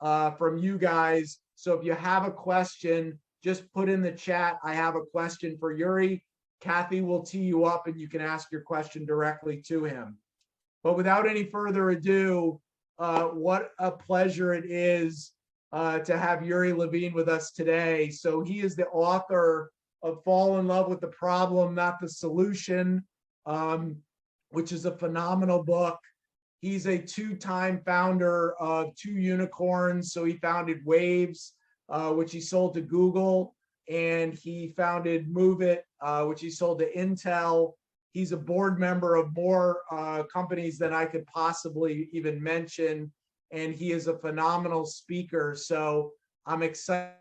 from you guys. So if you have a question, just put in the chat, I have a question for Yuri. Kathy will tee you up and you can ask your question directly to him. But without any further ado, what a pleasure it is to have Yuri Levine with us today. So he is the author of Fall in Love with the Problem, Not the Solution, which is a phenomenal book. He's a two-time founder of 2 unicorns. So he founded Waves, which he sold to Google, and he founded Move It, which he sold to Intel. He's a board member of more companies than I could possibly even mention, and he is a phenomenal speaker. So I'm excited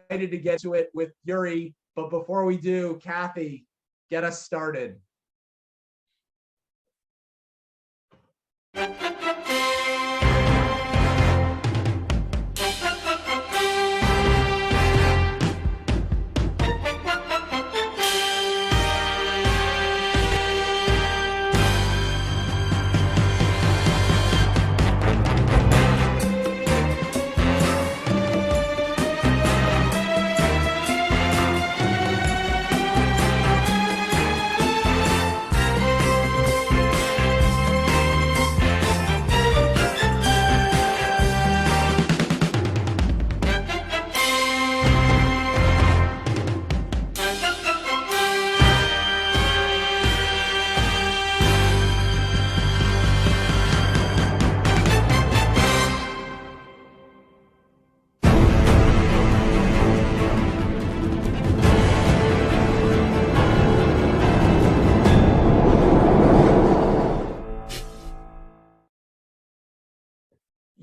to get to it with Yuri. But before we do, Kathy, get us started.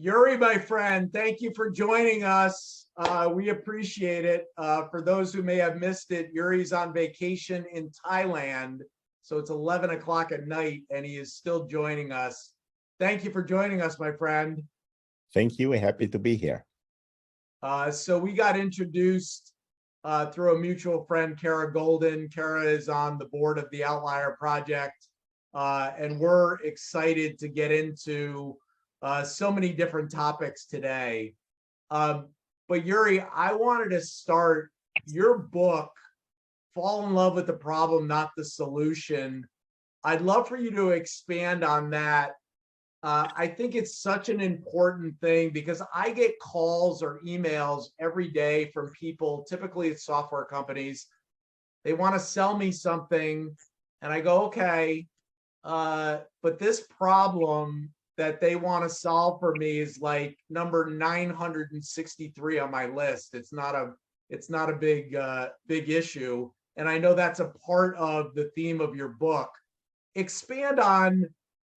Yuri, my friend, thank you for joining us. We appreciate it. For those who may have missed it, Yuri's on vacation in Thailand. So it's 11 o'clock at night and he is still joining us. Thank you for joining us, my friend. Thank you. We're happy to be here. So we got introduced through a mutual friend, Kara Golden. Kara is on the board of the Outlier Project. And we're excited to get into so many different topics today. But Yuri, I wanted to start your book, Fall in Love with the Problem, Not the Solution. I'd love for you to expand on that. I think it's such an important thing because I get calls or emails every day from people, typically it's software companies. They want to sell me something and I go, okay, but this problem that they want to solve for me is like number 963 on my list. It's not a big issue. And I know that's a part of the theme of your book. Expand on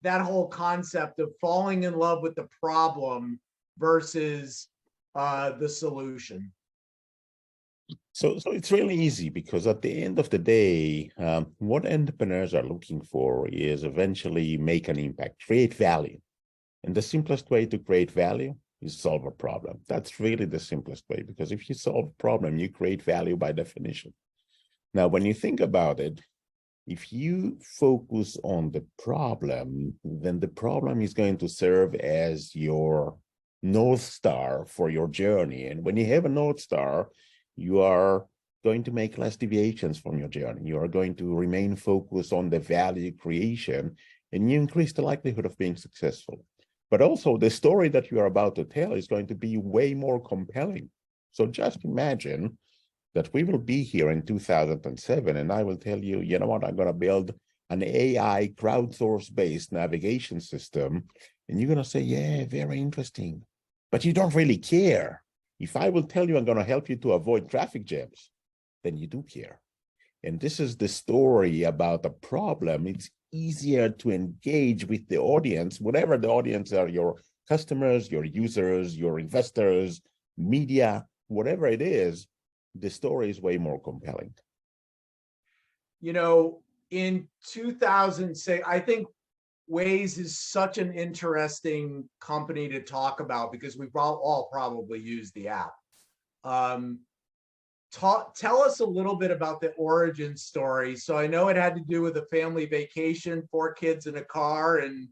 that whole concept of falling in love with the problem versus the solution. So it's really easy because at the end of the day, what entrepreneurs are looking for is eventually make an impact, create value. And the simplest way to create value is solve a problem. That's really the simplest way, because if you solve a problem, you create value by definition. Now, when you think about it, if you focus on the problem, then the problem is going to serve as your North Star for your journey. And when you have a North Star, you are going to make less deviations from your journey. You are going to remain focused on the value creation, and you increase the likelihood of being successful. But also the story that you are about to tell is going to be way more compelling. So just imagine that we will be here in 2007 and I will tell you, you know what, I'm going to build an AI crowdsource-based navigation system. And you're going to say, yeah, very interesting. But you don't really care. If I will tell you I'm going to help you to avoid traffic jams, then you do care. And this is the story about a problem. It's easier to engage with the audience, whatever the audience are, your customers, your users, your investors, media, whatever it is, the story is way more compelling. You know, in 2006, I think Waze is such an interesting company to talk about because we've all probably used the app. Tell us a little bit about the origin story. So I know it had to do with a family vacation, 4 kids in a car, and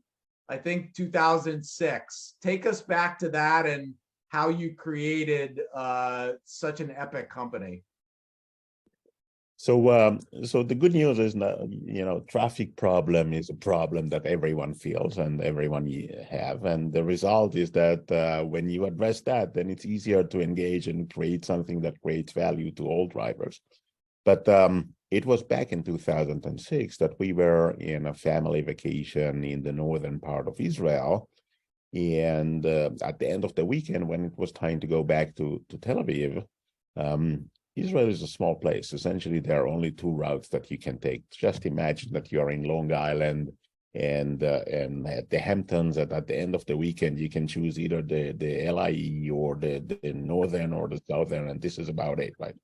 I think 2006. Take us back to that and how you created such an epic company. So the good news is that, traffic problem is a problem that everyone feels and everyone have. And the result is that when you address that, then it's easier to engage and create something that creates value to all drivers. But it was back in 2006 that we were in a family vacation in the northern part of Israel. And at the end of the weekend, when it was time to go back to Tel Aviv, Israel is a small place. Essentially, there are only two routes that you can take. Just imagine that you are in Long Island and at the Hamptons, and at the end of the weekend, you can choose either the LIE or the northern or the southern, and this is about it, right?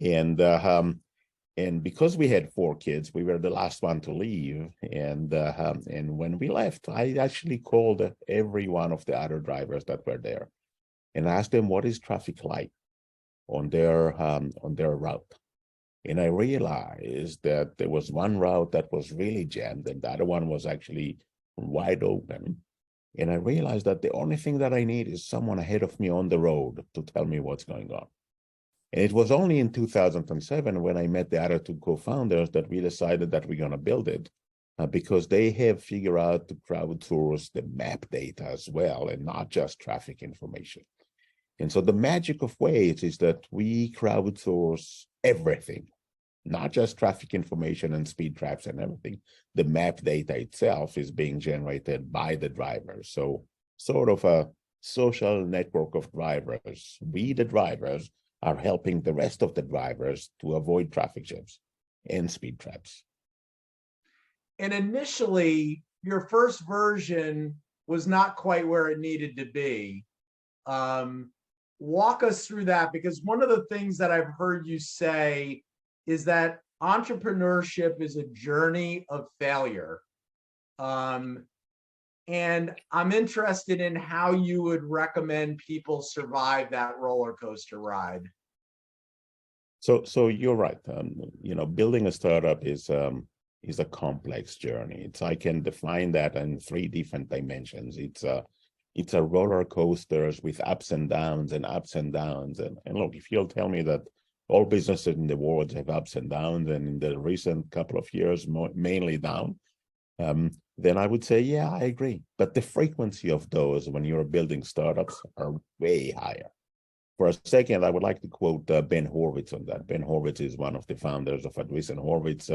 And because we had 4 kids, we were the last one to leave. And when we left, I actually called every one of the other drivers that were there and asked them, what is traffic like on their route? And I realized that there was one route that was really jammed and the other one was actually wide open. And I realized that the only thing that I need is someone ahead of me on the road to tell me what's going on. And it was only in 2007 when I met the other 2 co-founders that we decided that we're going to build it because they have figured out to crowdsource the map data as well and not just traffic information. And so the magic of Waze is that we crowdsource everything, not just traffic information and speed traps and everything. The map data itself is being generated by the drivers. So sort of a social network of drivers. We, the drivers, are helping the rest of the drivers to avoid traffic jams and speed traps. And initially, your first version was not quite where it needed to be. Walk us through that, because one of the things that I've heard you say is that entrepreneurship is a journey of failure. And I'm interested in how you would recommend people survive that roller coaster ride. So you're right. Building a startup is a complex journey. I can define that in 3 different dimensions. It's a roller coasters with ups and downs and ups and downs. And look, if you'll tell me that all businesses in the world have ups and downs, and in the recent couple of years, mainly down, then I would say, yeah, I agree. But the frequency of those when you're building startups are way higher. For a second, I would like to quote Ben Horowitz on that. Ben Horowitz is one of the founders of Andreessen Horowitz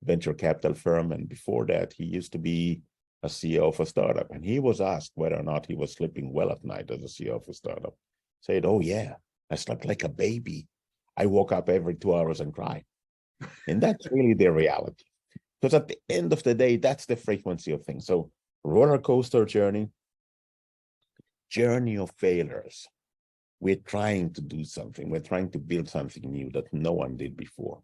venture capital firm. And before that, he used to be a CEO of a startup. And he was asked whether or not he was sleeping well at night as a CEO of a startup. Said, oh, yeah, I slept like a baby. I woke up every 2 hours and cried. And that's really the reality. Because at the end of the day, that's the frequency of things. So roller coaster journey of failures. We're trying to do something. We're trying to build something new that no one did before.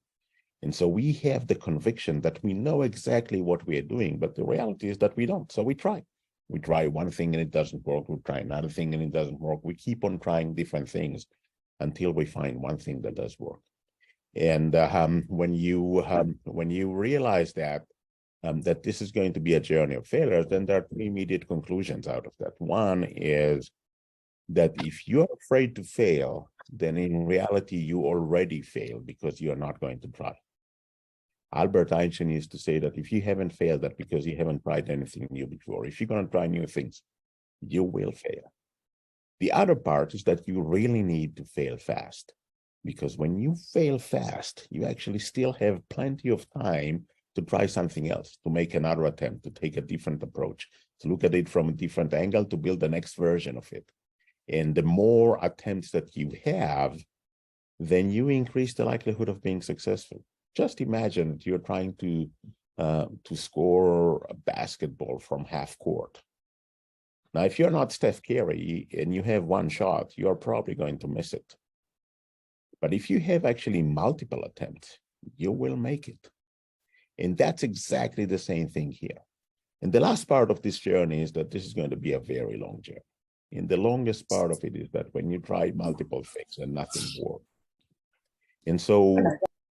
And so we have the conviction that we know exactly what we are doing, but the reality is that we don't. So we try. We try one thing and it doesn't work. We try another thing and it doesn't work. We keep on trying different things until we find one thing that does work. And when you realize that this is going to be a journey of failures, then there are 3 immediate conclusions out of that. One is that if you're afraid to fail, then in reality, you already failed because you're not going to try. Albert Einstein used to say that if you haven't failed, that because you haven't tried anything new before. If you're going to try new things, you will fail. The other part is that you really need to fail fast, because when you fail fast, you actually still have plenty of time to try something else, to make another attempt, to take a different approach, to look at it from a different angle, to build the next version of it. And the more attempts that you have, then you increase the likelihood of being successful. Just imagine that you're trying to score a basketball from half court. Now, if you're not Steph Curry and you have one shot, you're probably going to miss it. But if you have actually multiple attempts, you will make it. And that's exactly the same thing here. And the last part of this journey is that this is going to be a very long journey. And the longest part of it is that when you try multiple things and nothing works. And so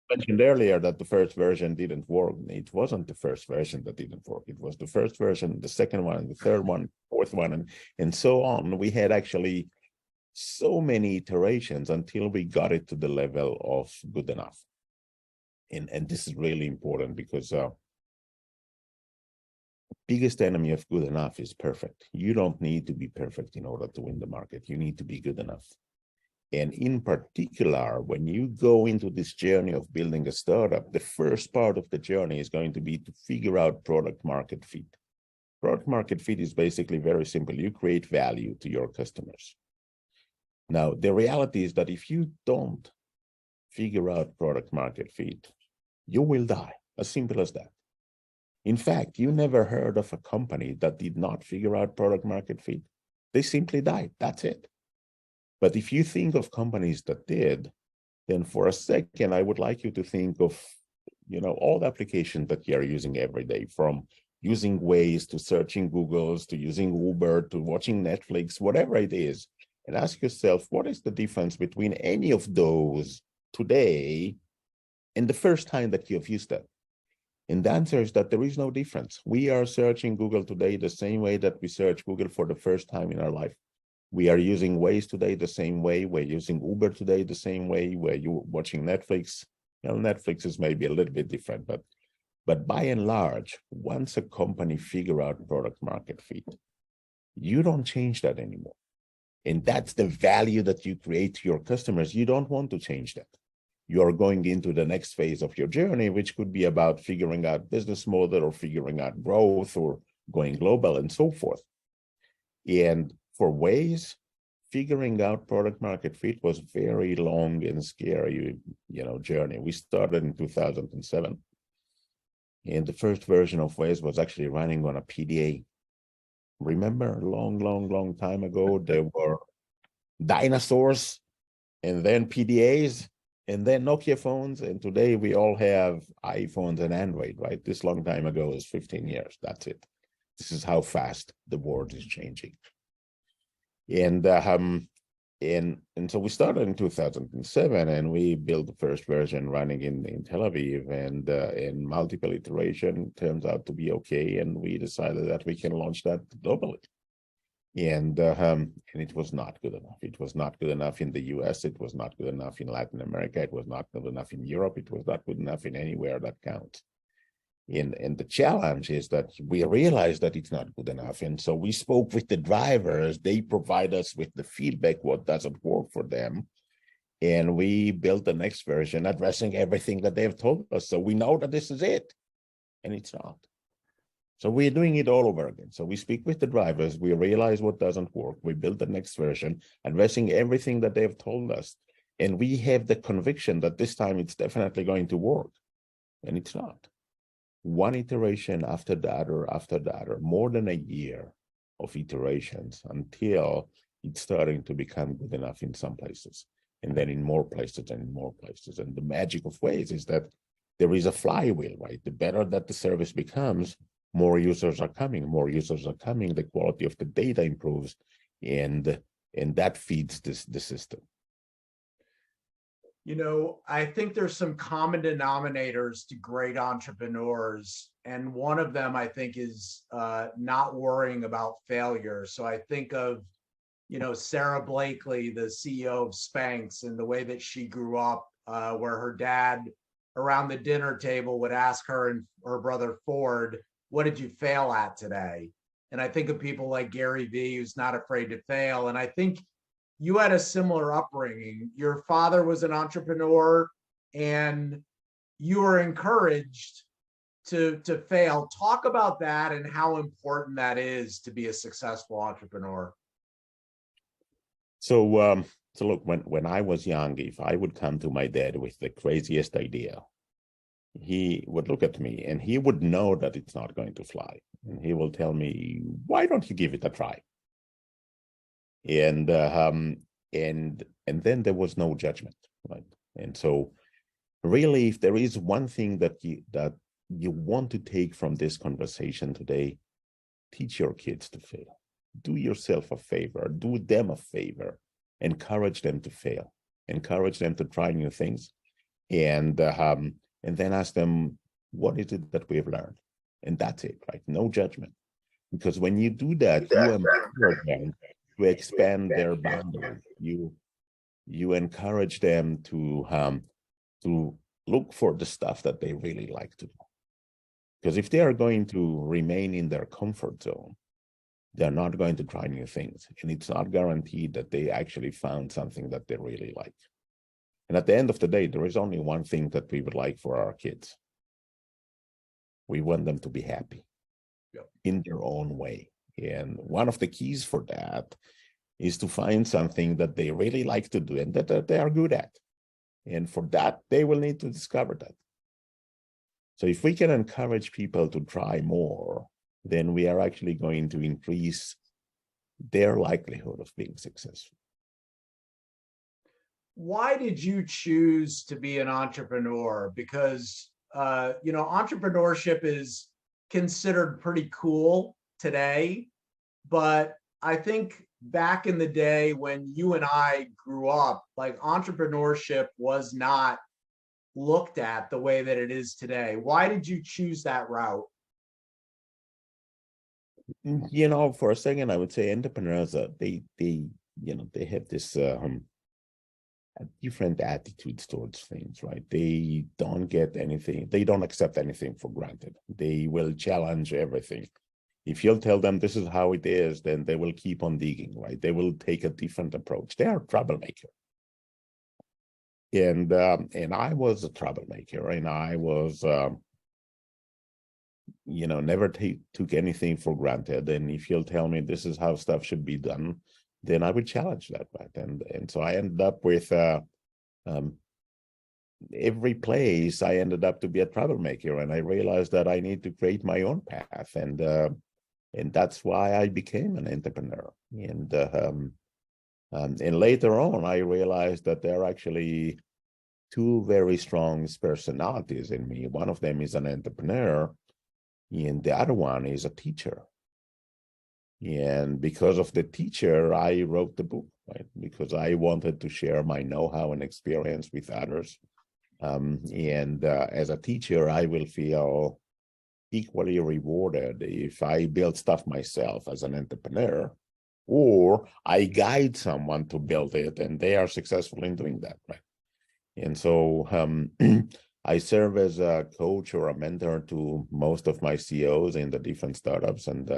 mentioned earlier that the first version didn't work. It wasn't the first version that didn't work. It was the first version, the second one, the third one, fourth one, and so on. We had actually so many iterations until we got it to the level of good enough. And this is really important because biggest enemy of good enough is perfect. You don't need to be perfect in order to win the market. You need to be good enough. And in particular, when you go into this journey of building a startup, the first part of the journey is going to be to figure out product market fit. Product market fit is basically very simple. You create value to your customers. Now, the reality is that if you don't figure out product market fit, you will die, as simple as that. In fact, you never heard of a company that did not figure out product market fit. They simply died, that's it. But if you think of companies that did, then for a second, I would like you to think of, all the applications that you're using every day, from using Waze to searching Googles, to using Uber, to watching Netflix, whatever it is, and ask yourself, what is the difference between any of those today and the first time that you've used them? And the answer is that there is no difference. We are searching Google today the same way that we search Google for the first time in our life. We are using Waze today the same way. We're using Uber today the same way. We're watching Netflix. Netflix is maybe a little bit different, but by and large, once a company figure out product market fit, you don't change that anymore. And that's the value that you create to your customers. You don't want to change that. You're going into the next phase of your journey, which could be about figuring out business model or figuring out growth or going global and so forth. And for Waze, figuring out product market fit was very long and scary, journey. We started in 2007. And the first version of Waze was actually running on a PDA. Remember, long time ago, there were dinosaurs and then PDAs and then Nokia phones. And today we all have iPhones and Android, right? This long time ago is 15 years. That's it. This is how fast the world is changing. And so we started in 2007, and we built the first version running in Tel Aviv, and in multiple iteration turns out to be okay, and we decided that we can launch that globally. And it was not good enough. It was not good enough in the US. It was not good enough in Latin America. It was not good enough in Europe. It was not good enough in anywhere that counts. And the challenge is that we realized that it's not good enough. And so we spoke with the drivers. They provide us with the feedback, what doesn't work for them. And we built the next version addressing everything that they've told us. So we know that this is it, and it's not. So we're doing it all over again. So we speak with the drivers. We realize what doesn't work. We build the next version, addressing everything that they've told us. And we have the conviction that this time it's definitely going to work, and it's not. One iteration after that, or more than a year of iterations until it's starting to become good enough in some places, and then in more places and in more places. And the magic of Waze is that there is a flywheel, right? The better that the service becomes, more users are coming, the quality of the data improves, and that feeds the system. I think there's some common denominators to great entrepreneurs. And one of them, I think, is not worrying about failure. So I think of, Sarah Blakely, the CEO of Spanx, and the way that she grew up, where her dad around the dinner table would ask her and her brother Ford, what did you fail at today? And I think of people like Gary Vee, who's not afraid to fail. And I think you had a similar upbringing. Your father was an entrepreneur, and you were encouraged to fail. Talk about that and how important that is to be a successful entrepreneur. So look, when I was young, if I would come to my dad with the craziest idea, he would look at me and he would know that it's not going to fly. And he will tell me, why don't you give it a try? And then there was no judgment, right? And so really, if there is one thing that you want to take from this conversation today, teach your kids to fail. Do yourself a favor, do them a favor, encourage them to fail, encourage them to try new things. and then ask them, what is it that we've learned? And that's it, right? No judgment. Because when you do that, you empower them to expand their boundaries. You encourage them to look for the stuff that they really like to do. Because if they are going to remain in their comfort zone, they're not going to try new things. And it's not guaranteed that they actually found something that they really like. And at the end of the day, there is only one thing that we would like for our kids. We want them to be happy in their own way. And one of the keys for that is to find something that they really like to do and that they are good at. And for that, they will need to discover that. So if we can encourage people to try more, then we are actually going to increase their likelihood of being successful. Why did you choose to be an entrepreneur? Because, entrepreneurship is considered pretty cool today, but I think back in the day when you and I grew up, like entrepreneurship was not looked at the way that it is today. Why did you choose that route? For a second, I would say entrepreneurs, they have this different attitudes towards things, right? They don't accept anything for granted. They will challenge everything. If you'll tell them this is how it is, then they will keep on digging, right? They will take a different approach. They are a troublemaker. And I was a troublemaker, and I was, never took anything for granted. And if you'll tell me this is how stuff should be done, then I would challenge that, right? And so I ended up with every place I ended up to be a troublemaker, and I realized that I need to create my own path, and that's why I became an entrepreneur. And later on, I realized that there are actually two very strong personalities in me. One of them is an entrepreneur, and the other one is a teacher. And because of the teacher, I wrote the book, right? Because I wanted to share my know-how and experience with others. As a teacher, I will feel equally rewarded if I build stuff myself as an entrepreneur, or I guide someone to build it and they are successful in doing that, right? And so I serve as a coach or a mentor to most of my CEOs in the different startups, and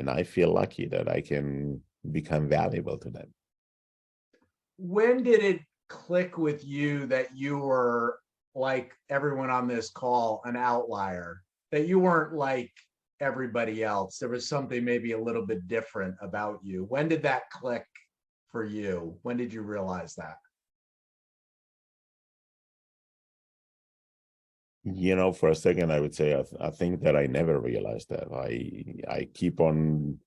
I feel lucky that I can become valuable to them. When did it click with you that you were, like everyone on this call, an outlier, that you weren't like everybody else? There was something maybe a little bit different about you. When did that click for you? When did you realize that? For a second, I would say I think that I never realized that. I keep on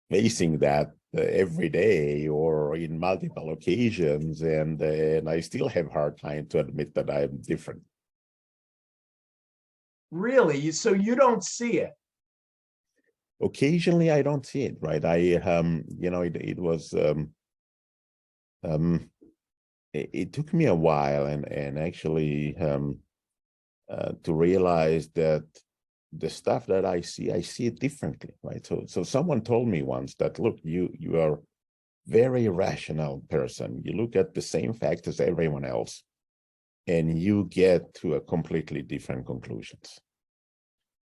facing that every day or in multiple occasions, and I still have a hard time to admit that I'm different. Really? So you don't see it? Occasionally, I don't see it, right? It took me a while and actually to realize that the stuff that I see it differently, right? So someone told me once that, look, you are very rational person. You look at the same facts as everyone else, and you get to a completely different conclusions.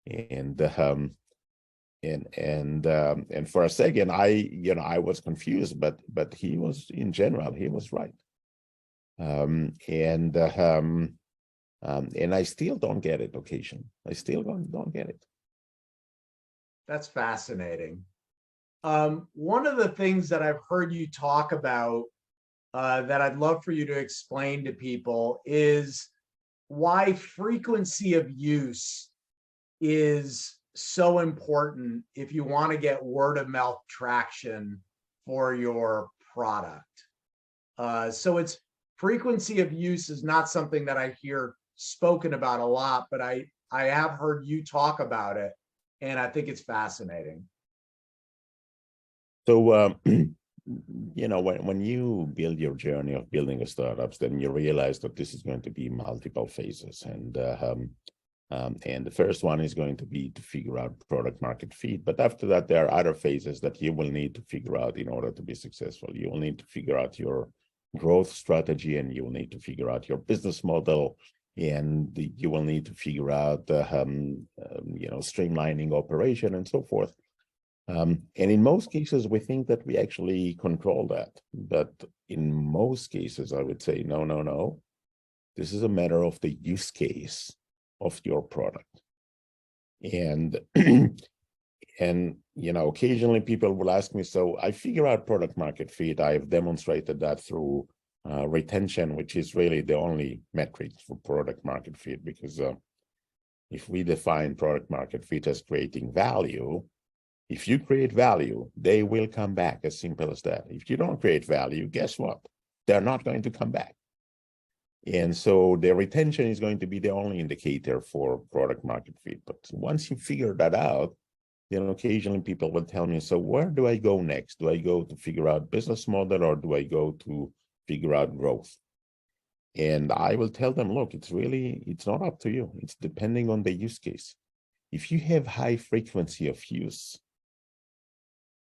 And for a second, I was confused, but he was, in general, he was right. And I still don't get it occasionally. I still don't get it. That's fascinating. One of the things that I've heard you talk about that I'd love for you to explain to people is why frequency of use is so important if you want to get word of mouth traction for your product. So it's frequency of use is not something that I hear spoken about a lot, but I have heard you talk about it, and I think it's fascinating. So when you build your journey of building a startups, then you realize that this is going to be multiple phases. And the first one is going to be to figure out product market fit. But after that, there are other phases that you will need to figure out in order to be successful. You will need to figure out your growth strategy, and you will need to figure out your business model, and you will need to figure out, streamlining operation and so forth. And in most cases, we think that we actually control that. But in most cases, I would say, no, no, no. This is a matter of the use case of your product. And, occasionally people will ask me, so I figure out product market fit. I've demonstrated that through retention, which is really the only metric for product market fit, because if we define product market fit as creating value, if you create value, they will come back, as simple as that. If you don't create value, guess what? They're not going to come back. And so the retention is going to be the only indicator for product market fit. But once you figure that out, then occasionally people will tell me, so where do I go next? Do I go to figure out business model, or do I go to figure out growth? And I will tell them, look, it's not up to you. It's depending on the use case. If you have high frequency of use,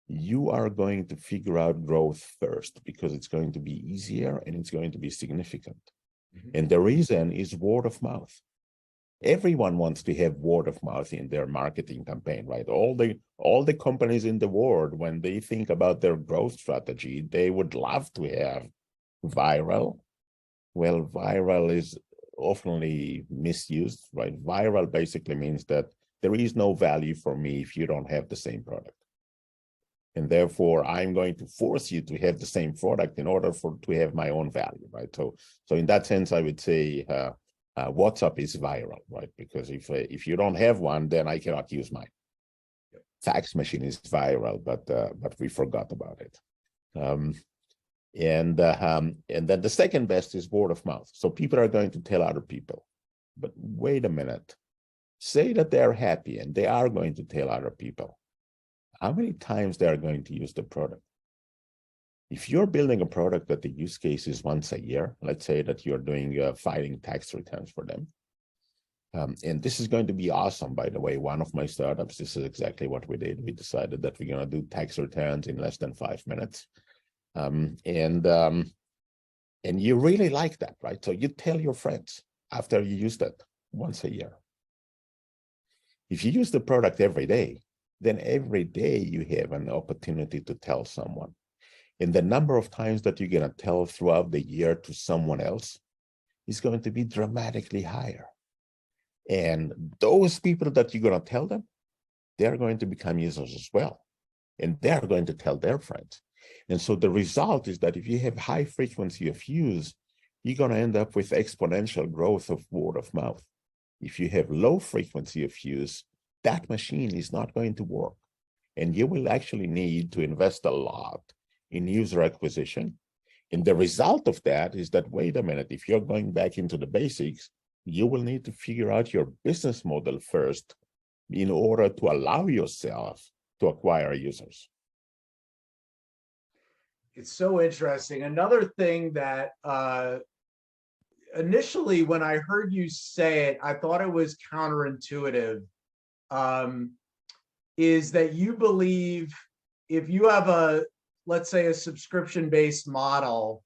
you are going to figure out growth first, because it's going to be easier and it's going to be significant. Mm-hmm. And the reason is word of mouth. Everyone wants to have word of mouth in their marketing campaign, right? All the companies in the world, when they think about their growth strategy, they would love to have viral. Well, viral is often misused, right? Viral basically means that there is no value for me if you don't have the same product. And therefore, I'm going to force you to have the same product in order to have my own value, right? So in that sense, I would say WhatsApp is viral, right? Because if you don't have one, then I cannot use mine. Fax machine is viral, but we forgot about it. And then the second best is word of mouth. So people are going to tell other people. But wait a minute. Say that they're happy, and they are going to tell other people. How many times they are going to use the product? If you're building a product that the use case is once a year, let's say that you're doing filing tax returns for them. And this is going to be awesome, by the way. One of my startups, this is exactly what we did. We decided that we're going to do tax returns in less than 5 minutes. And you really like that, right? So you tell your friends after you use that once a year. If you use the product every day, then every day you have an opportunity to tell someone. And the number of times that you're going to tell throughout the year to someone else is going to be dramatically higher. And those people that you're going to tell them, they're going to become users as well. And they're going to tell their friends. And so the result is that if you have high frequency of use, you're going to end up with exponential growth of word of mouth. If you have low frequency of use, that machine is not going to work. And you will actually need to invest a lot in user acquisition. And the result of that is that, wait a minute, if you're going back into the basics, you will need to figure out your business model first in order to allow yourself to acquire users. It's so interesting. Another thing that initially when I heard you say it, I thought it was counterintuitive. Is that you believe if you have let's say a subscription-based model,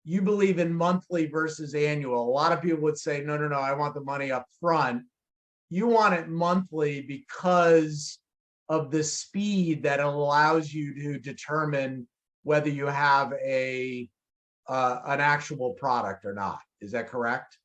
you believe in monthly versus annual. A lot of people would say, no, I want the money up front. You want it monthly because of the speed that allows you to determine whether you have an actual product or not. Is that correct?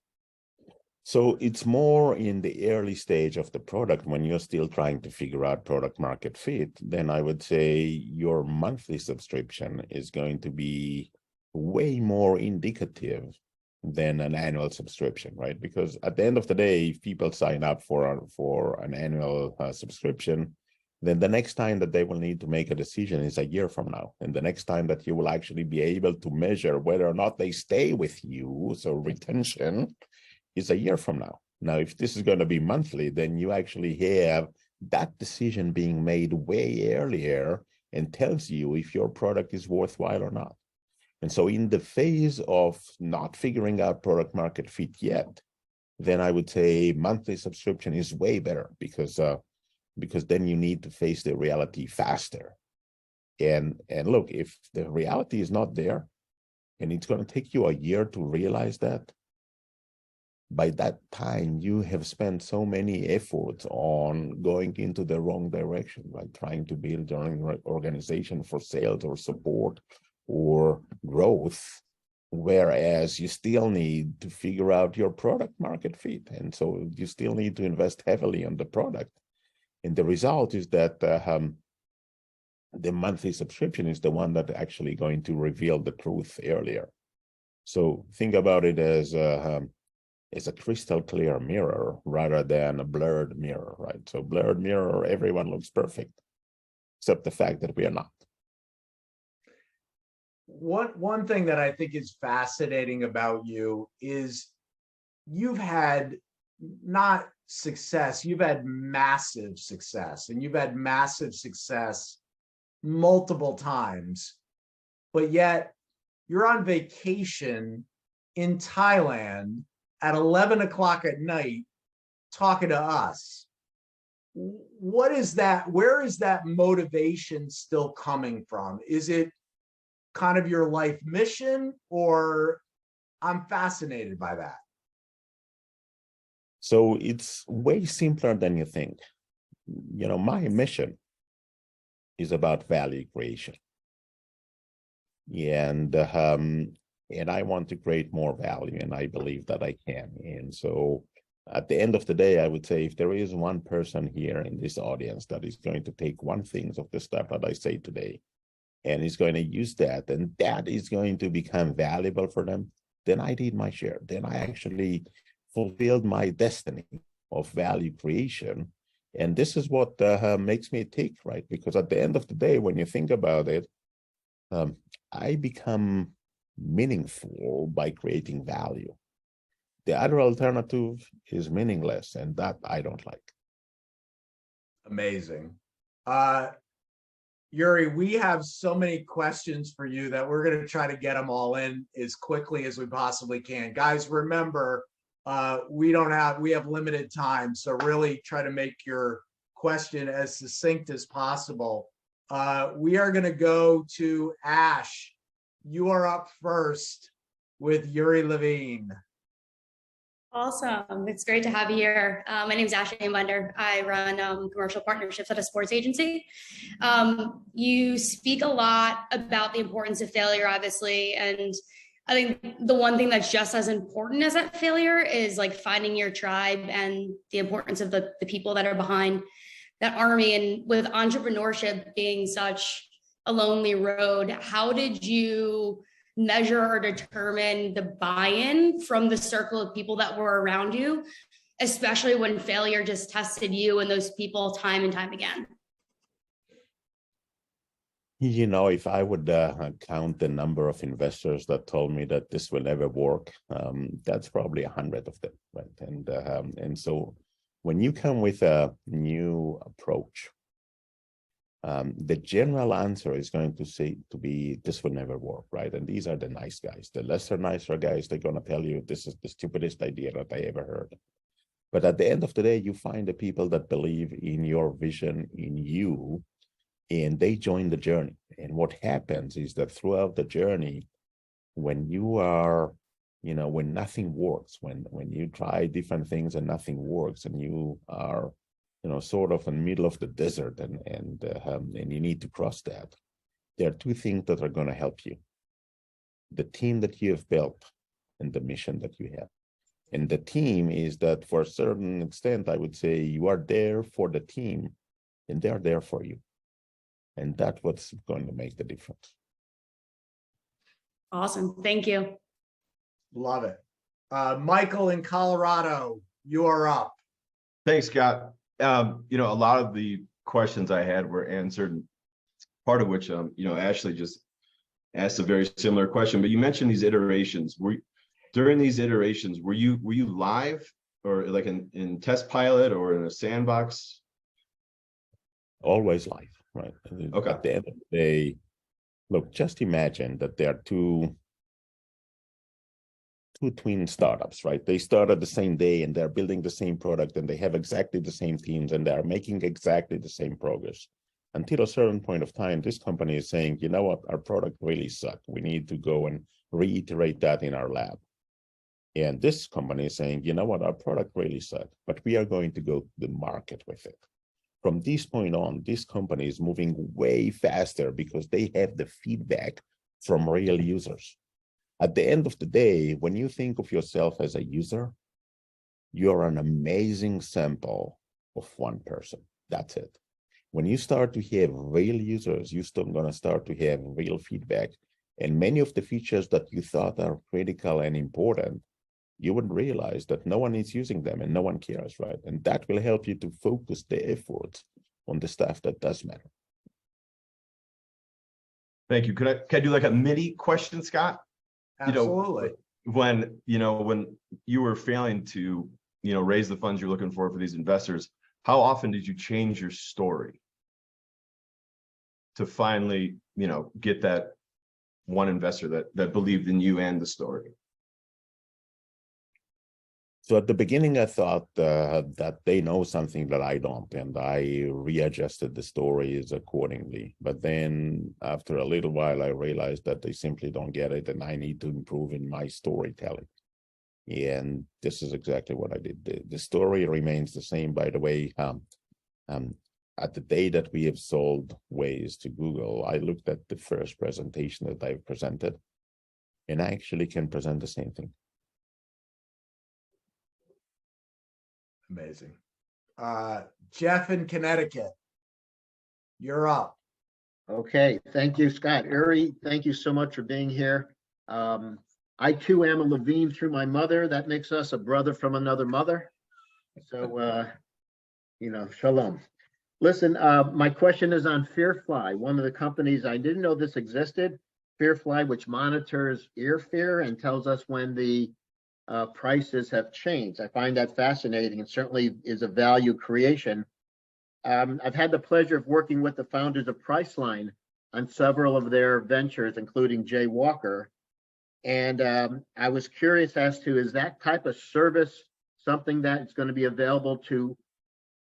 So it's more in the early stage of the product when you're still trying to figure out product market fit. Then I would say your monthly subscription is going to be way more indicative than an annual subscription, right? Because at the end of the day, if people sign up for an annual subscription, then the next time that they will need to make a decision is a year from now. And the next time that you will actually be able to measure whether or not they stay with you, so retention, is a year from now. Now, if this is going to be monthly, then you actually have that decision being made way earlier, and tells you if your product is worthwhile or not. And so in the phase of not figuring out product market fit yet, then I would say monthly subscription is way better because then you need to face the reality faster. And look, if the reality is not there, and it's going to take you a year to realize that, by that time you have spent so many efforts on going into the wrong direction, like trying to build your own organization for sales or support or growth, whereas you still need to figure out your product market fit. And so you still need to invest heavily on the product. And the result is that the monthly subscription is the one that actually going to reveal the truth earlier. So think about it as a crystal clear mirror rather than a blurred mirror, right? So blurred mirror, everyone looks perfect, except the fact that we are not. One thing that I think is fascinating about you is you've had not success, you've had massive success, and you've had massive success multiple times, but yet you're on vacation in Thailand at 11 o'clock at night talking to us. What is that? Where is that motivation still coming from? Is it kind of your life mission, or I'm fascinated by that? So it's way simpler than you think. You know, my mission is about value creation. And I want to create more value, and I believe that I can. And so at the end of the day, I would say if there is one person here in this audience that is going to take one thing of the stuff that I say today, and is going to use that, and that is going to become valuable for them, then I did my share. Then I actually fulfilled my destiny of value creation. And this is what makes me tick, right? Because at the end of the day, when you think about it, I become meaningful by creating value. The other alternative is meaningless, and that I don't like. Amazing. Yuri, we have so many questions for you that we're going to try to get them all in as quickly as we possibly can. Guys, remember, we have limited time, so really try to make your question as succinct as possible. We are going to go to Ash. You are up first with Yuri Levine. Awesome. It's great to have you here. My name is Ashley Munder. I run commercial partnerships at a sports agency. You speak a lot about the importance of failure, obviously. And I think the one thing that's just as important as that failure is like finding your tribe and the importance of the people that are behind that army. And with entrepreneurship being such a lonely road, how did you measure or determine the buy-in from the circle of people that were around you, especially when failure just tested you and those people time and time again? You know, if I would count the number of investors that told me that this will never work, that's probably 100 of them, right? And so when you come with a new approach, the general answer is going to be this will never work, right? And these are the nice guys. The lesser nicer guys, they're going to tell you this is the stupidest idea that I ever heard. But at the end of the day, you find the people that believe in your vision, in you, and they join the journey. And what happens is that throughout the journey, when you are, when nothing works, when you try different things and nothing works, and you are sort of in the middle of the desert and you need to cross that, there are two things that are going to help you: the team that you have built and the mission that you have. And the team is that, for a certain extent, I would say you are there for the team and they're there for you. And that's what's going to make the difference. Awesome. Thank you. Love it. Michael in Colorado, you are up. Thanks, Scott. A lot of the questions I had were answered, part of which, Ashley just asked a very similar question, but you mentioned these iterations. During these iterations, were you live or like in test pilot or in a sandbox? Always live. right? Okay. At the end of the day, look, just imagine that there are two twin startups, right? They started the same day and they're building the same product and they have exactly the same teams and they're making exactly the same progress. Until a certain point of time, this company is saying, you know what, our product really sucked. We need to go and reiterate that in our lab. And this company is saying, you know what, our product really sucked, but we are going to go to the market with it. From this point on, this company is moving way faster because they have the feedback from real users. At the end of the day, when you think of yourself as a user, you're an amazing sample of one person. That's it. When you start to have real users, you're still going to start to have real feedback. And many of the features that you thought are critical and important, you would realize that no one is using them and no one cares, right? And that will help you to focus the efforts on the stuff that does matter. Thank you. Can I do like a mini question, Scott? Absolutely. When you were failing to, raise the funds you're looking for these investors, how often did you change your story to finally, get that one investor that believed in you and the story? So at the beginning, I thought that they know something that I don't, and I readjusted the stories accordingly. But then after a little while, I realized that they simply don't get it, and I need to improve in my storytelling. And this is exactly what I did. The story remains the same, by the way. At the day that we have sold Waze to Google, I looked at the first presentation that I presented, and I actually can present the same thing. Amazing. Jeff in Connecticut, you're up. Okay, thank you, Scott. Uri, thank you so much for being here. I too am a Levine through my mother. That makes us a brother from another mother. So, shalom. Listen, my question is on Fearfly, one of the companies, I didn't know this existed, Fearfly, which monitors ear fear and tells us when the prices have changed. I find that fascinating and certainly is a value creation. I've had the pleasure of working with the founders of Priceline on several of their ventures, including Jay Walker. And I was curious as to, is that type of service something that's going to be available to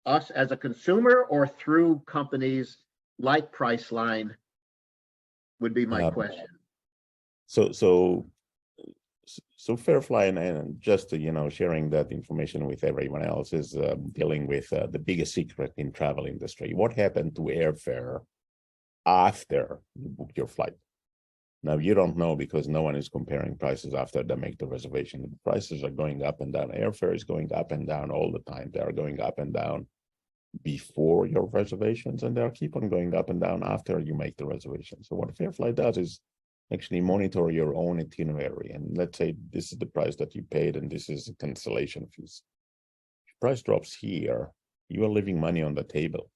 us as a consumer or through companies like Priceline would be my question. So Fairfly and just sharing that information with everyone else is dealing with the biggest secret in travel industry. What happened to airfare after you book your flight? Now you don't know because no one is comparing prices after they make the reservation. The prices are going up and down. Airfare is going up and down all the time. They are going up and down before your reservations, and they'll keep on going up and down after you make the reservation. So what Fairfly does is actually monitor your own itinerary. And let's say this is the price that you paid and this is the cancellation fees. If price drops here, you are leaving money on the table.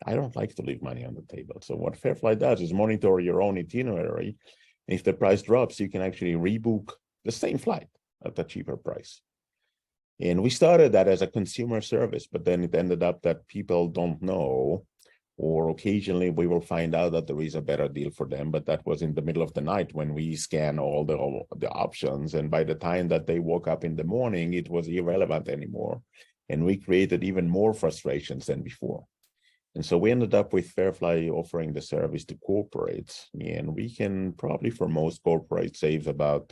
I don't like to leave money on the table. So what Fairfly does is monitor your own itinerary. And if the price drops, you can actually rebook the same flight at a cheaper price. And we started that as a consumer service, but then it ended up that people don't know, or occasionally we will find out that there is a better deal for them, but that was in the middle of the night when we scan all the options. And by the time that they woke up in the morning, it was irrelevant anymore. And we created even more frustrations than before. And so we ended up with Fairfly offering the service to corporates. And we can probably, for most corporates, save about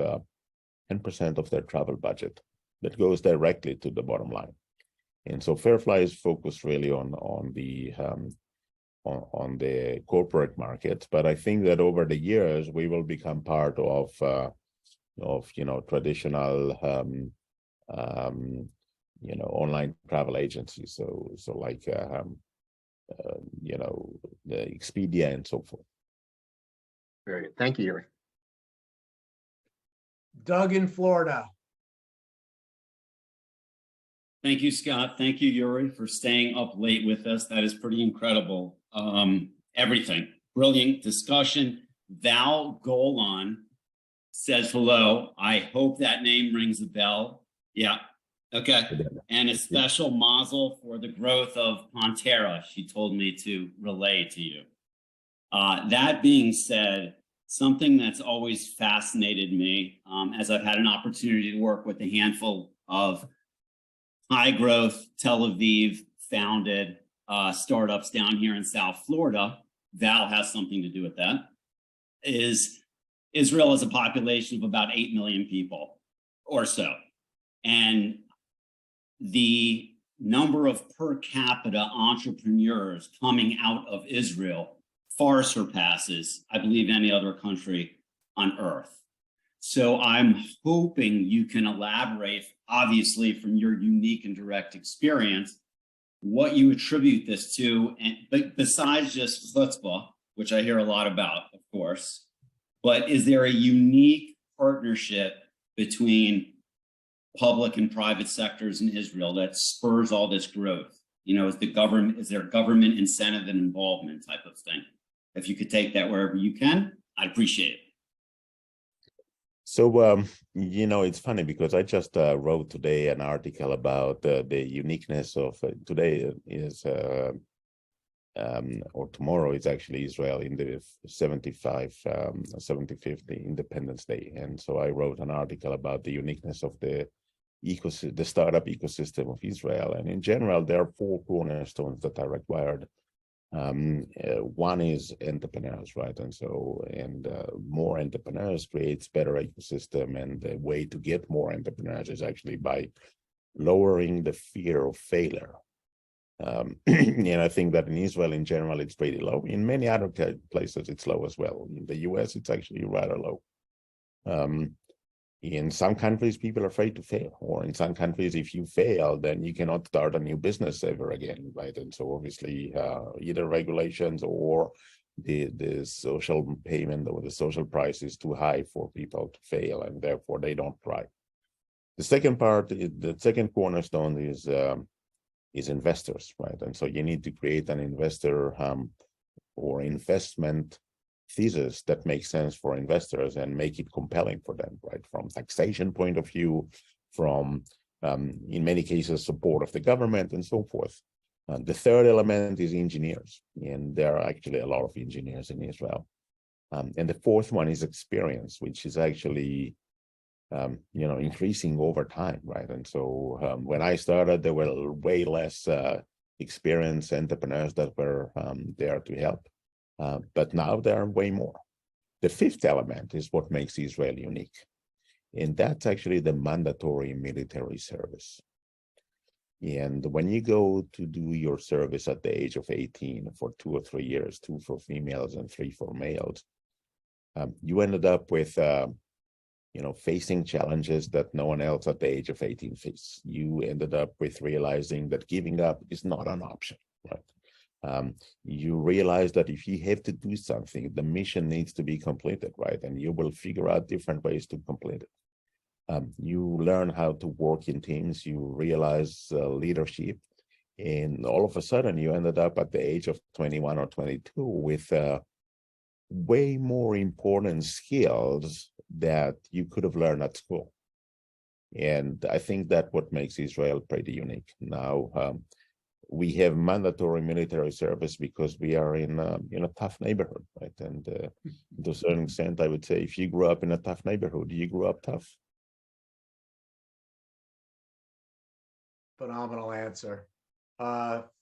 10% of their travel budget. That goes directly to the bottom line. And so Fairfly is focused really on the corporate market, but I think that over the years we will become part of traditional online travel agencies. So like the Expedia and so forth. Very good. Thank you, Yuri. Doug in Florida. Thank you, Scott. Thank you, Yuri, for staying up late with us. That is pretty incredible. Everything. Brilliant discussion. Val Golan says hello. I hope that name rings a bell. Yeah, Okay. So then- And a special mazel for the growth of Pantera, she told me to relay to you. That being said, something that's always fascinated me, as I've had an opportunity to work with a handful of high growth Tel Aviv founded startups down here in South Florida, Val has something to do with that, is Israel has a population of about 8 million people or so. And the number of per capita entrepreneurs coming out of Israel far surpasses, I believe, any other country on earth. So I'm hoping you can elaborate, obviously, from your unique and direct experience, what you attribute this to, and but besides just chutzpah, which I hear a lot about, of course, but is there a unique partnership between public and private sectors in Israel that spurs all this growth? You know, is there government incentive and involvement type of thing? If you could take that wherever you can, I'd appreciate it. So, you know, it's funny because I just wrote today an article about the uniqueness of today is, or tomorrow is actually Israel in the 75th Independence Day. And so I wrote an article about the uniqueness of the startup ecosystem of Israel. And in general, there are 4 cornerstones that are required. One is entrepreneurs, right? And so, more entrepreneurs creates better ecosystem. And the way to get more entrepreneurs is actually by lowering the fear of failure. And I think that in Israel, in general, it's pretty low. In many other places, it's low as well. In the US, it's actually rather low. In some countries, people are afraid to fail, or in some countries, if you fail, then you cannot start a new business ever again, right? And so obviously, either regulations or the social payment or the social price is too high for people to fail, and therefore they don't try. The second cornerstone is investors, right? And so you need to create an investor or investment thesis that makes sense for investors and make it compelling for them, right? From taxation point of view, from in many cases support of the government and so forth. The third element is engineers, and there are actually a lot of engineers in Israel. And the fourth one is experience, which is actually you know, increasing over time, right? And so when I started, there were way less experienced entrepreneurs that were there to help. But now there are way more. The fifth element is what makes Israel unique. And that's actually the mandatory military service. And when you go to do your service at the age of 18 for 2 or 3 years, 2 for females and 3 for males, you ended up with, you know, facing challenges that no one else at the age of 18 faced. You ended up with realizing that giving up is not an option, right? You realize that if you have to do something, the mission needs to be completed, right? And you will figure out different ways to complete it. You learn how to work in teams, you realize leadership, and all of a sudden you ended up at the age of 21 or 22 with way more important skills that you could have learned at school. And I think that's what makes Israel pretty unique. Now, we have mandatory military service because we are in a tough neighborhood, right? And to a certain extent, I would say if you grew up in a tough neighborhood, you grew up tough. Phenomenal answer.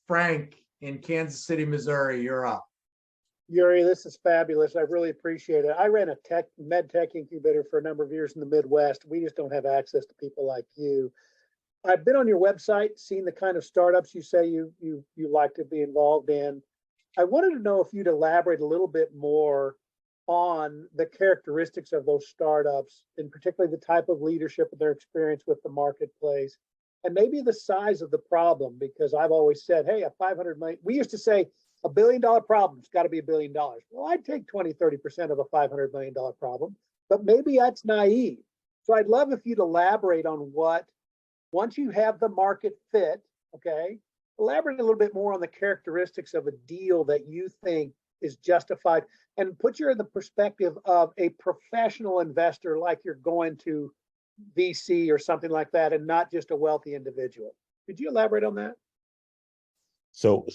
Frank in Kansas City, Missouri, you're up. Yuri, this is fabulous. I really appreciate it. I ran a med tech incubator for a number of years in the Midwest. We just don't have access to people like you. I've been on your website, seen the kind of startups you say you like to be involved in. I wanted to know if you'd elaborate a little bit more on the characteristics of those startups, and particularly the type of leadership and their experience with the marketplace, and maybe the size of the problem, because I've always said, hey, a 500 million, we used to say $1 billion problem's got to be $1 billion. Well, I'd take 20-30% of a $500 million problem, but maybe that's naive. So I'd love if you'd elaborate on what, once you have the market fit, okay, elaborate a little bit more on the characteristics of a deal that you think is justified, and put you in the perspective of a professional investor like you're going to VC or something like that, and not just a wealthy individual. Could you elaborate on that? So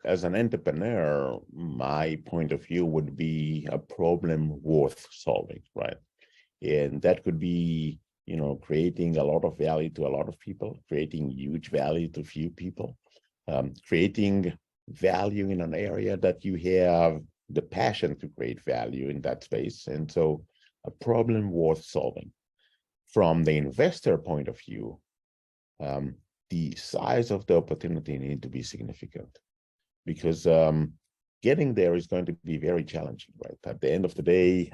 as an entrepreneur, my point of view would be a problem worth solving, right? And that could be, creating a lot of value to a lot of people, creating huge value to few people, creating value in an area that you have the passion to create value in that space. And so a problem worth solving. From the investor point of view, the size of the opportunity need to be significant, because getting there is going to be very challenging, right? At the end of the day,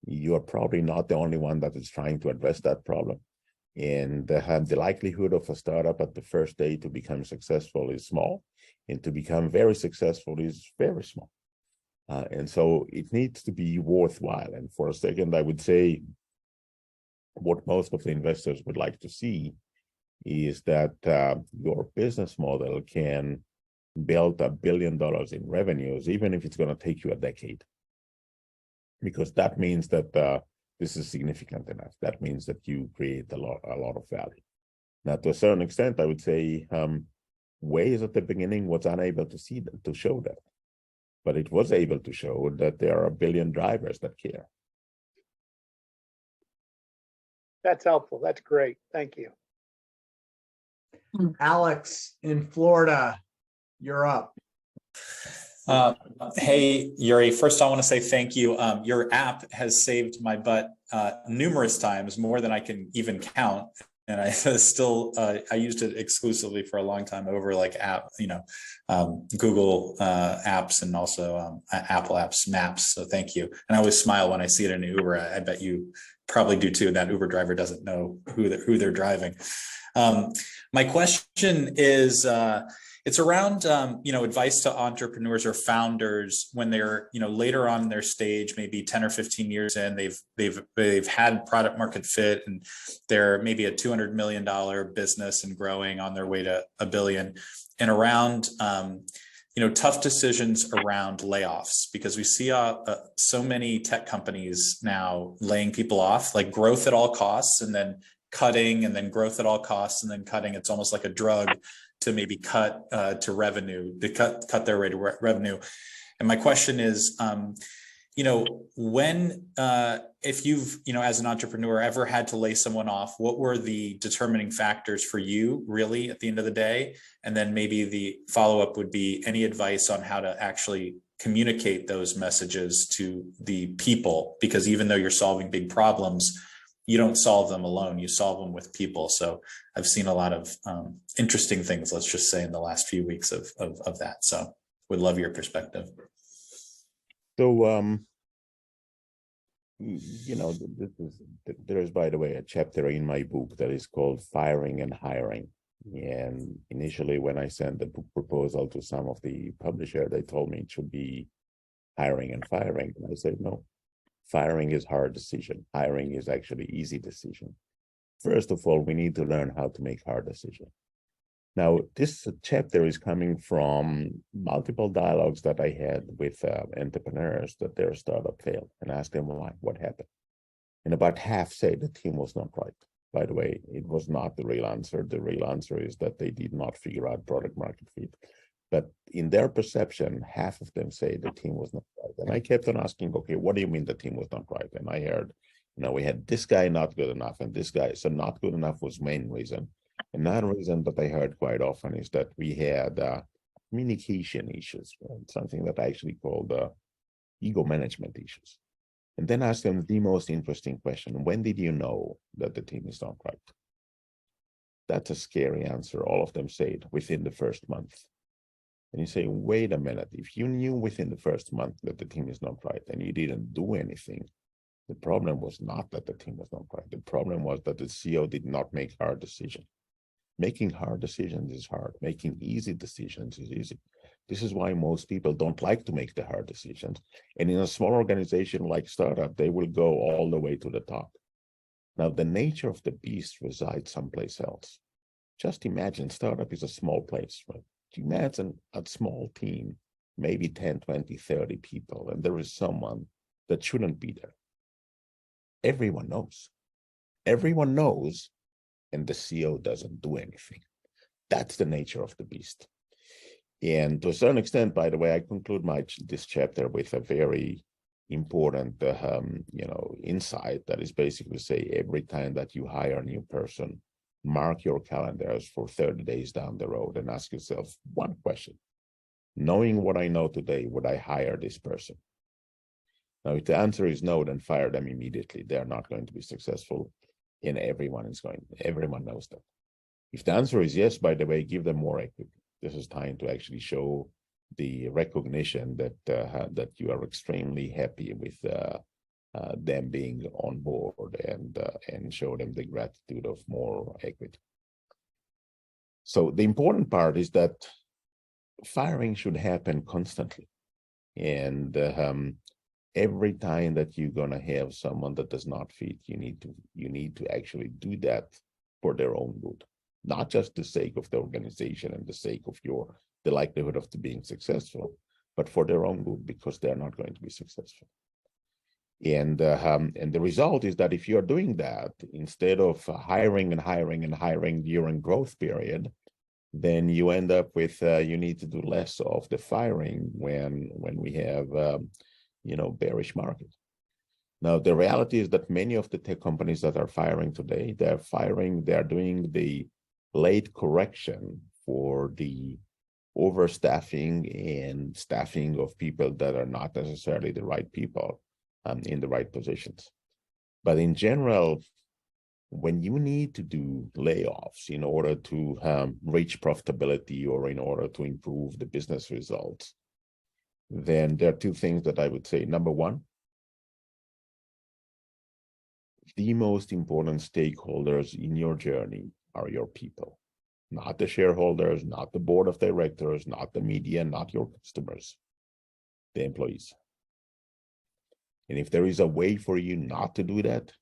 you are probably not the only one that is trying to address that problem. And the likelihood of a startup at the first day to become successful is small, and to become very successful is very small. And so it needs to be worthwhile. And for a second, I would say what most of the investors would like to see is that your business model can build $1 billion in revenues, even if it's going to take you a decade, because that means that this is significant enough. That means that you create a lot of value. Now, to a certain extent, I would say Waze at the beginning was unable to show that, but it was able to show that there are 1 billion drivers that care. That's helpful. That's great. Thank you. Alex in Florida, you're up. Hey, Yuri, first I want to say thank you. Your app has saved my butt numerous times, more than I can even count. And I still, I used it exclusively for a long time over like Google apps and also Apple apps, Maps. So thank you. And I always smile when I see it in an Uber. I bet you probably do too. That Uber driver doesn't know who they're driving. My question is, it's around, advice to entrepreneurs or founders when they're, later on in their stage, maybe 10 or 15 years in, they've had product market fit, and they're maybe a $200 million business and growing on their way to $1 billion, and around, tough decisions around layoffs, because we see so many tech companies now laying people off, like growth at all costs, and then cutting, and then growth at all costs, and then cutting. It's almost like a drug to maybe cut to revenue, to cut their rate of revenue. And my question is, when, if you've, as an entrepreneur ever had to lay someone off, what were the determining factors for you really at the end of the day? And then maybe the follow-up would be any advice on how to actually communicate those messages to the people, because even though you're solving big problems, you don't solve them alone, you solve them with people. So I've seen a lot of interesting things, let's just say, in the last few weeks of that. So would love your perspective. So, there is, by the way, a chapter in my book that is called Firing and Hiring. And initially, when I sent the book proposal to some of the publishers, they told me it should be hiring and firing. And I said, no. Firing is hard decision. Hiring is actually easy decision. First of all, we need to learn how to make hard decisions. Now, this chapter is coming from multiple dialogues that I had with entrepreneurs that their startup failed, and asked them why, what happened. And about half say the team was not right. By the way, it was not the real answer. The real answer is that they did not figure out product market fit. But in their perception, half of them say the team was not right. And I kept on asking, okay, what do you mean the team was not right? And I heard, we had this guy not good enough, and this guy. So not good enough was main reason. Another reason that I heard quite often is that we had communication issues, right? Something that I actually called ego management issues. And then ask them the most interesting question: when did you know that the team is not right? That's a scary answer. All of them say it within the first month. And you say, wait a minute, if you knew within the first month that the team is not right and you didn't do anything, the problem was not that the team was not right. The problem was that the CEO did not make hard decisions. Making hard decisions is hard. Making easy decisions is easy. This is why most people don't like to make the hard decisions. And in a small organization like startup, they will go all the way to the top. Now, the nature of the beast resides someplace else. Just imagine startup is a small place, right? Imagine a small team, maybe 10, 20, 30 people, and there is someone that shouldn't be there. Everyone knows. Everyone knows, and the CEO doesn't do anything. That's the nature of the beast. And to a certain extent, by the way, I conclude this chapter with a very important, insight that is basically say every time that you hire a new person, mark your calendars for 30 days down the road and ask yourself one question. Knowing what I know today, would I hire this person? Now, if the answer is no, then fire them immediately. They're not going to be successful, and everyone knows that. If the answer is yes, by the way, give them more equity. This is time to actually show the recognition that that you are extremely happy with them being on board, and show them the gratitude of more equity. So the important part is that firing should happen constantly, and every time that you're gonna have someone that does not fit, you need to actually do that for their own good, not just the sake of the organization and the sake of the likelihood of being successful, but for their own good, because they're not going to be successful. And the result is that if you are doing that, instead of hiring and hiring and hiring during growth period, then you end up with you need to do less of the firing when we have bearish market. Now, the reality is that many of the tech companies that are firing today, they're doing the late correction for the overstaffing and staffing of people that are not necessarily the right people in the right positions. But in general, when you need to do layoffs in order to reach profitability or in order to improve the business results, then there are two things that I would say. Number one, the most important stakeholders in your journey are your people, not the shareholders, not the board of directors, not the media, not your customers, the employees. And if there is a way for you not to do that,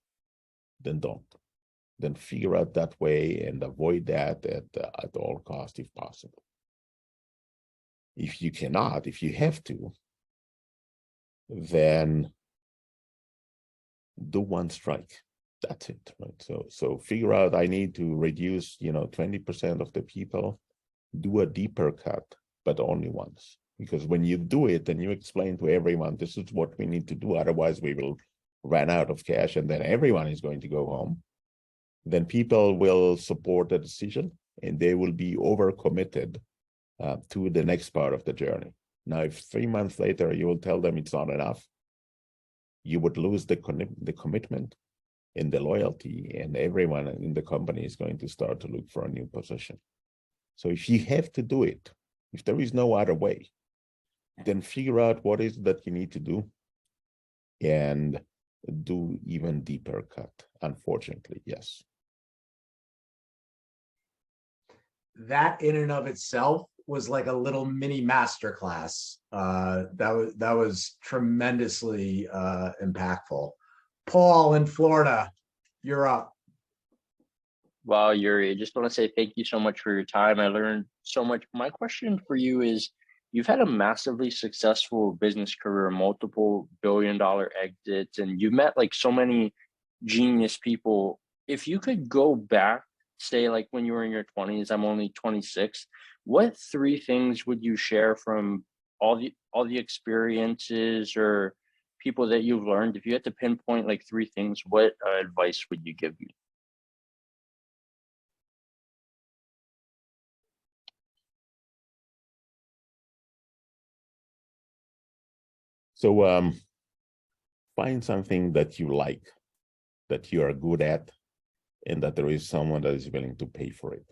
then don't. Then figure out that way and avoid that at all costs if possible. If you cannot, if you have to, then do one strike. That's it, right? So figure out, I need to reduce 20% of the people, do a deeper cut, but only once. Because when you do it, then you explain to everyone, this is what we need to do, otherwise we will run out of cash and then everyone is going to go home. Then people will support the decision and they will be overcommitted to the next part of the journey. Now, if 3 months later you will tell them it's not enough, you would lose the commitment and the loyalty, and everyone in the company is going to start to look for a new position. So if you have to do it, if there is no other way, then figure out what is that you need to do and do even deeper cut. Unfortunately, yes. That in and of itself was like a little mini masterclass. That was tremendously impactful. Paul in Florida, you're up. Wow, Yuri, I just want to say thank you so much for your time. I learned so much. My question for you is, you've had a massively successful business career, multiple billion-dollar exits, and you've met like so many genius people. If you could go back, say like when you were in your 20s, I'm only 26, what 3 things would you share from all the experiences or people that you've learned? If you had to pinpoint like 3 things, what advice would you give me? So find something that you like, that you are good at, and that there is someone that is willing to pay for it.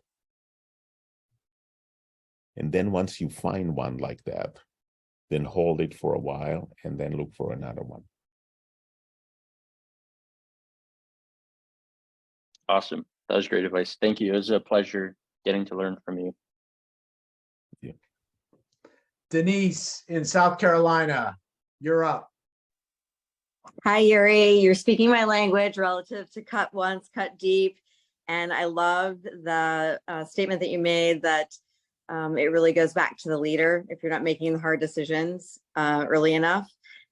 And then once you find one like that, then hold it for a while and then look for another one. Awesome. That was great advice. Thank you. It was a pleasure getting to learn from you. Yeah. Denise in South Carolina, you're up. Hi, Yuri. You're speaking my language relative to cut once, cut deep. And I loved the statement that you made that it really goes back to the leader if you're not making the hard decisions early enough.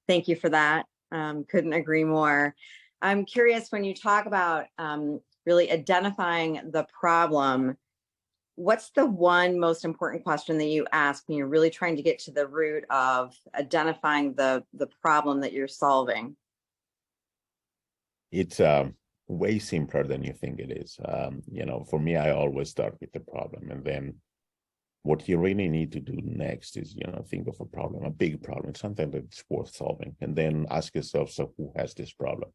Thank you for that. Couldn't agree more. I'm curious, when you talk about really identifying the problem, what's the one most important question that you ask when you're really trying to get to the root of identifying the problem that you're solving? It's way simpler than you think it is. For me, I always start with the problem, and then what you really need to do next is, think of a problem, a big problem, something that's worth solving, and then ask yourself, so who has this problem?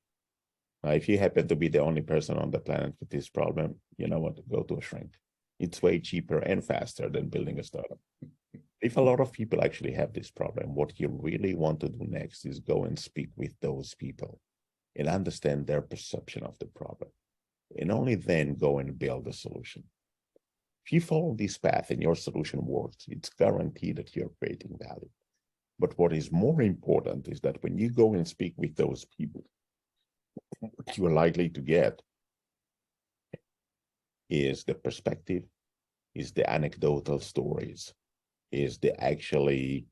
If you happen to be the only person on the planet with this problem, you know what, go to a shrink. It's way cheaper and faster than building a startup. If a lot of people actually have this problem, what you really want to do next is go and speak with those people and understand their perception of the problem. And only then go and build a solution. If you follow this path and your solution works, it's guaranteed that you're creating value. But what is more important is that when you go and speak with those people, what you are likely to get is the perspective, is the anecdotal stories, is the actually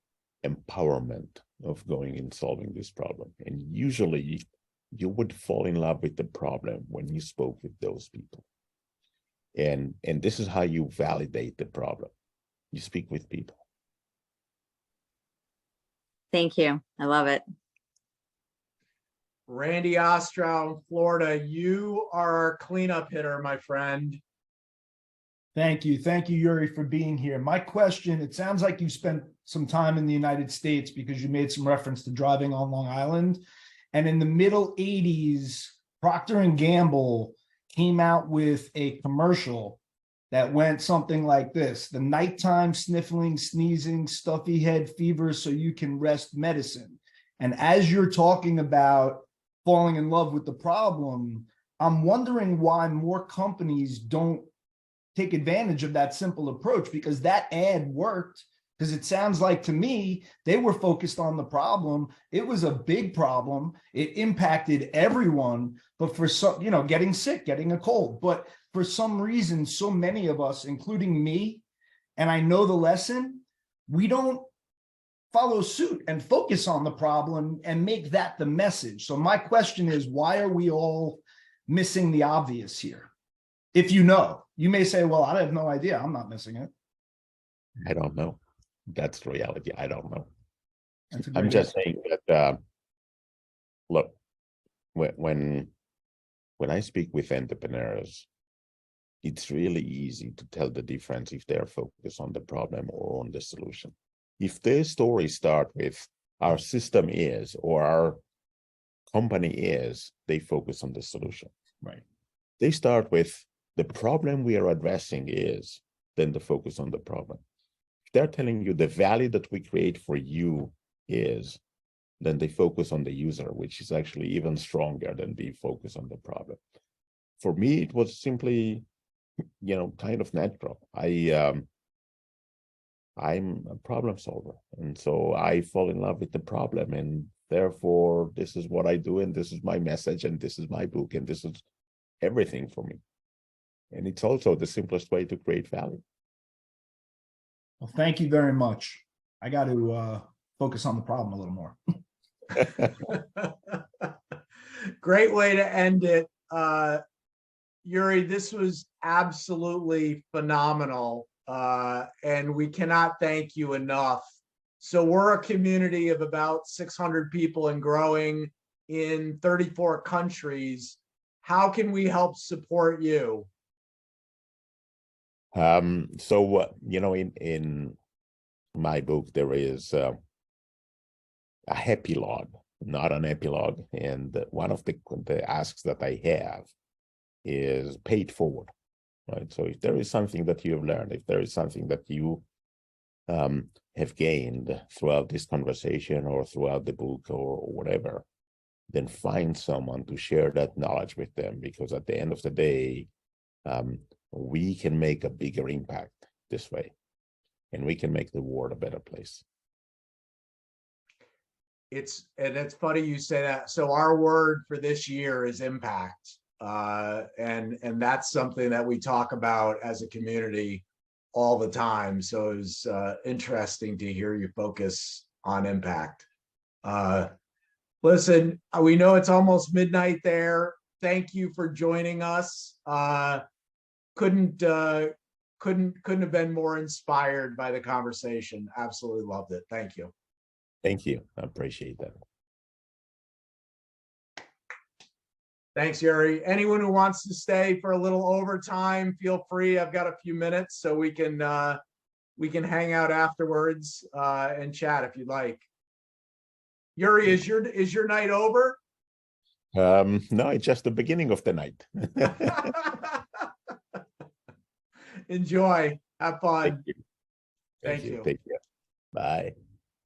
empowerment of going and solving this problem. And usually you would fall in love with the problem when you spoke with those people. And this is how you validate the problem. You speak with people. Thank you. I love it. Randy Ostrow in Florida, you are our cleanup hitter, my friend. Thank you. Thank you, Yuri, for being here. My question, it sounds like you spent some time in the United States because you made some reference to driving on Long Island. And in the middle 80s, Procter & Gamble came out with a commercial that went something like this: the nighttime sniffling, sneezing, stuffy head fever so you can rest medicine. And as you're talking about falling in love with the problem, I'm wondering why more companies don't take advantage of that simple approach, because that ad worked. Because it sounds like to me, they were focused on the problem. It was a big problem. It impacted everyone, but for some, getting sick, getting a cold. But for some reason, so many of us, including me, and I know the lesson, we don't follow suit and focus on the problem and make that the message. So my question is, why are we all missing the obvious here? If you know, you may say, well, I have no idea. I'm not missing it. I don't know. That's the reality. I don't know. I'm just saying that, look, when I speak with entrepreneurs, it's really easy to tell the difference if they're focused on the problem or on the solution. If their stories start with our system is or our company is, they focus on the solution. Right. They start with the problem we are addressing is, then the focus on the problem. If they're telling you the value that we create for you is, then they focus on the user, which is actually even stronger than being focused on the problem. For me, it was simply, kind of natural. I'm a problem solver. And so I fall in love with the problem. And therefore, this is what I do. And this is my message. And this is my book. And this is everything for me. And it's also the simplest way to create value. Well, thank you very much. I got to focus on the problem a little more. Great way to end it. Yuri, this was absolutely phenomenal. And we cannot thank you enough. So we're a community of about 600 people and growing in 34 countries. How can we help support you? In my book, there is a epilogue, not an epilogue. And one of the asks that I have is pay it forward, right? So if there is something that you have learned, if there is something that you have gained throughout this conversation or throughout the book or whatever, then find someone to share that knowledge with them, because at the end of the day, we can make a bigger impact this way, and we can make the world a better place. It's funny you say that. So our word for this year is impact. And that's something that we talk about as a community all the time. So it was interesting to hear you focus on impact. Listen, we know it's almost midnight there. Thank you for joining us. Couldn't have been more inspired by the conversation. Absolutely loved it. Thank you. Thank you. I appreciate that. Thanks, Yuri. Anyone who wants to stay for a little overtime, feel free. I've got a few minutes so we can hang out afterwards and chat if you'd like. Yuri, is your night over? No, it's just the beginning of the night. Enjoy. Have fun. Thank you. Thank you. Take care. Bye.